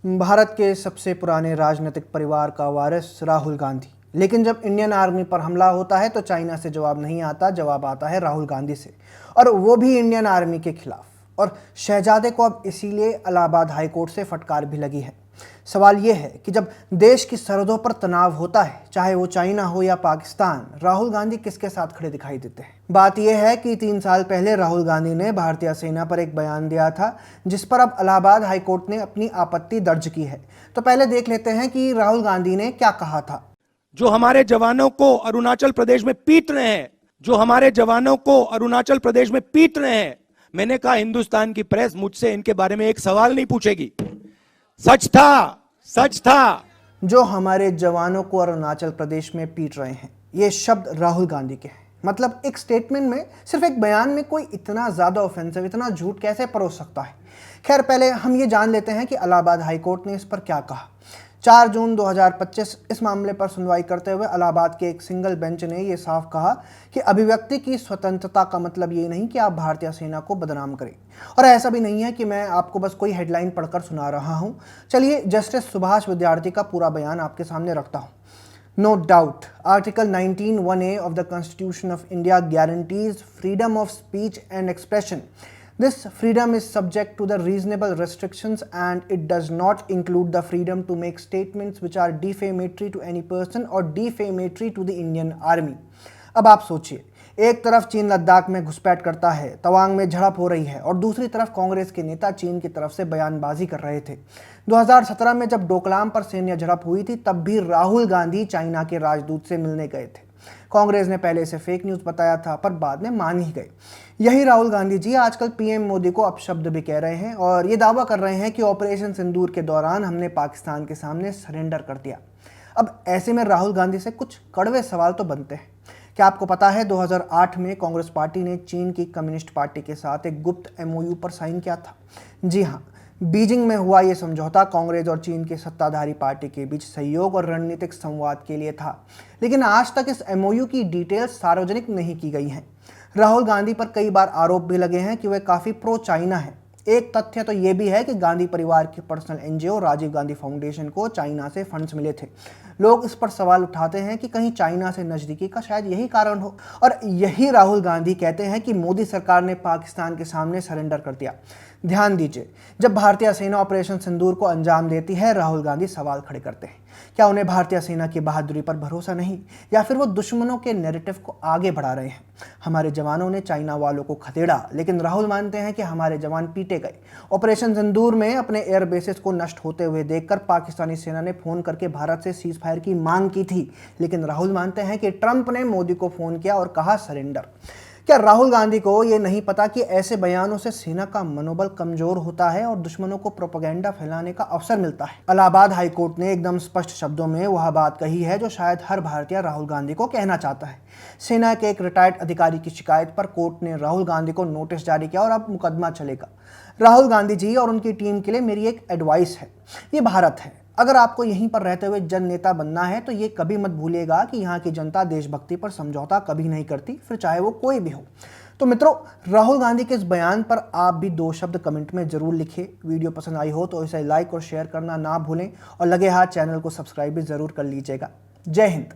भारत के सबसे पुराने राजनीतिक परिवार का वारिस राहुल गांधी। लेकिन जब इंडियन आर्मी पर हमला होता है तो चाइना से जवाब नहीं आता, जवाब आता है राहुल गांधी से, और वो भी इंडियन आर्मी के खिलाफ। और शहजादे को अब इसीलिए इलाहाबाद हाईकोर्ट से फटकार भी लगी है। सवाल यह है कि जब देश की सरहदों पर तनाव होता है, चाहे वो चाइना हो या पाकिस्तान, राहुल गांधी किसके साथ खड़े दिखाई देते हैं। बात यह है कि 3 साल पहले राहुल गांधी ने भारतीय सेना पर एक बयान दिया था, जिस पर अब इलाहाबाद हाईकोर्ट ने अपनी आपत्ति दर्ज की है। तो पहले देख लेते हैं कि राहुल गांधी ने क्या कहा था। जो हमारे जवानों को अरुणाचल प्रदेश में पीट रहे हैं, जो हमारे जवानों को अरुणाचल प्रदेश में पीट रहे हैं, मैंने कहा हिंदुस्तान की प्रेस मुझसे इनके बारे में एक सवाल नहीं पूछेगी। सच था, सच था। जो हमारे जवानों को अरुणाचल प्रदेश में पीट रहे हैं, ये शब्द राहुल गांधी के हैं। मतलब एक स्टेटमेंट में, सिर्फ एक बयान में कोई इतना ज़्यादा ऑफेंसिव, इतना झूठ कैसे परोस सकता है। खैर, पहले हम ये जान लेते हैं कि इलाहाबाद हाईकोर्ट ने इस पर क्या कहा। 4 जून 2025 इस मामले पर सुनवाई करते हुए इलाहाबाद के एक सिंगल बेंच ने यह साफ कहा कि अभिव्यक्ति की स्वतंत्रता का मतलब ये नहीं कि आप भारतीय सेना को बदनाम करें। और ऐसा भी नहीं है कि मैं आपको बस कोई हेडलाइन पढ़कर सुना रहा हूं। चलिए जस्टिस सुभाष विद्यार्थी का पूरा बयान आपके सामने रखता हूं। No doubt, Article 19(1)(a) of the Constitution of India guarantees freedom of speech and expression. This freedom is subject to the reasonable restrictions and it does not include the freedom to make statements which are defamatory to any person or defamatory to the Indian Army. अब आप सोचिए, एक तरफ चीन लद्दाख में घुसपैठ करता है, तवांग में झड़प हो रही है, और दूसरी तरफ कांग्रेस के नेता चीन की तरफ से बयानबाजी कर रहे थे। 2017 में जब डोकलाम पर सैन्य झड़प हुई थी, तब भी राहुल गांधी चाइना के राजदूत से मिलने गए थे। कांग्रेस ने पहले इसे फेक न्यूज़ बताया था, पर बाद में मान ही गए। यही राहुल गांधी जी आजकल पीएम मोदी को अपशब्द भी कह रहे हैं और ये दावा कर रहे हैं कि ऑपरेशन सिंदूर के दौरान हमने पाकिस्तान के सामने सरेंडर कर दिया। अब ऐसे में राहुल गांधी से कुछ कड़वे सवाल तो बनते हैं। क्या आपको पता है 2008 में कांग्रेस पार्टी ने चीन की कम्युनिस्ट पार्टी के साथ एक गुप्त एमओयू पर साइन किया था? जी हाँ, बीजिंग में हुआ ये समझौता कांग्रेस और चीन की सत्ताधारी पार्टी के बीच सहयोग और रणनीतिक संवाद के लिए था। लेकिन आज तक इस एमओयू की डिटेल्स सार्वजनिक नहीं की गई हैं। राहुल गांधी पर कई बार आरोप भी लगे हैं कि वे काफ़ी प्रो चाइना हैं। एक तथ्य तो ये भी है कि गांधी परिवार की personal NGO Rajiv Gandhi foundation को चाइना से फंड्स मिले थे। लोग इस पर सवाल उठाते हैं कि कहीं चाइना से नज़दीकी का शायद यही कारण हो, और यही राहुल गांधी कहते हैं कि मोदी सरकार ने पाकिस्तान के सामने सरेंडर कर दिया। ध्यान दीजिए, जब भारतीय सेना ऑपरेशन सिंदूर को अंजाम देती है, राहुल गांधी सवाल खड़े करते हैं। क्या उन्हें भारतीय सेना की बहादुरी पर भरोसा नहीं, या फिर वो दुश्मनों के नैरेटिव को आगे बढ़ा रहे हैं? हमारे जवानों ने चाइना वालों को खदेड़ा, लेकिन राहुल मानते हैं कि हमारे जवान पीटे गए। ऑपरेशन सिंदूर में अपने एयर बेसेस को नष्ट होते हुए देखकर पाकिस्तानी सेना ने फ़ोन करके भारत से सीज फायर की मांग की थी, लेकिन राहुल मानते हैं कि ट्रंप ने मोदी को फ़ोन किया और कहा सरेंडर। क्या राहुल गांधी को ये नहीं पता कि ऐसे बयानों से सेना का मनोबल कमजोर होता है और दुश्मनों को प्रोपेगेंडा फैलाने का अवसर मिलता है? इलाहाबाद हाईकोर्ट ने एकदम स्पष्ट शब्दों में वह बात कही है जो शायद हर भारतीय राहुल गांधी को कहना चाहता है। सेना के एक रिटायर्ड अधिकारी की शिकायत पर कोर्ट ने राहुल गांधी को नोटिस जारी किया और अब मुकदमा चलेगा। राहुल गांधी जी और उनकी टीम के लिए मेरी एक एडवाइस है, ये भारत है। अगर आपको यहीं पर रहते हुए जन नेता बनना है तो ये कभी मत भूलिएगा कि यहाँ की जनता देशभक्ति पर समझौता कभी नहीं करती, फिर चाहे वो कोई भी हो। तो मित्रों, राहुल गांधी के इस बयान पर आप भी 2 शब्द कमेंट में जरूर लिखिए। वीडियो पसंद आई हो तो इसे लाइक और शेयर करना ना भूलें, और लगे हाथ चैनल को सब्सक्राइब भी जरूर कर लीजिएगा। जय हिंद।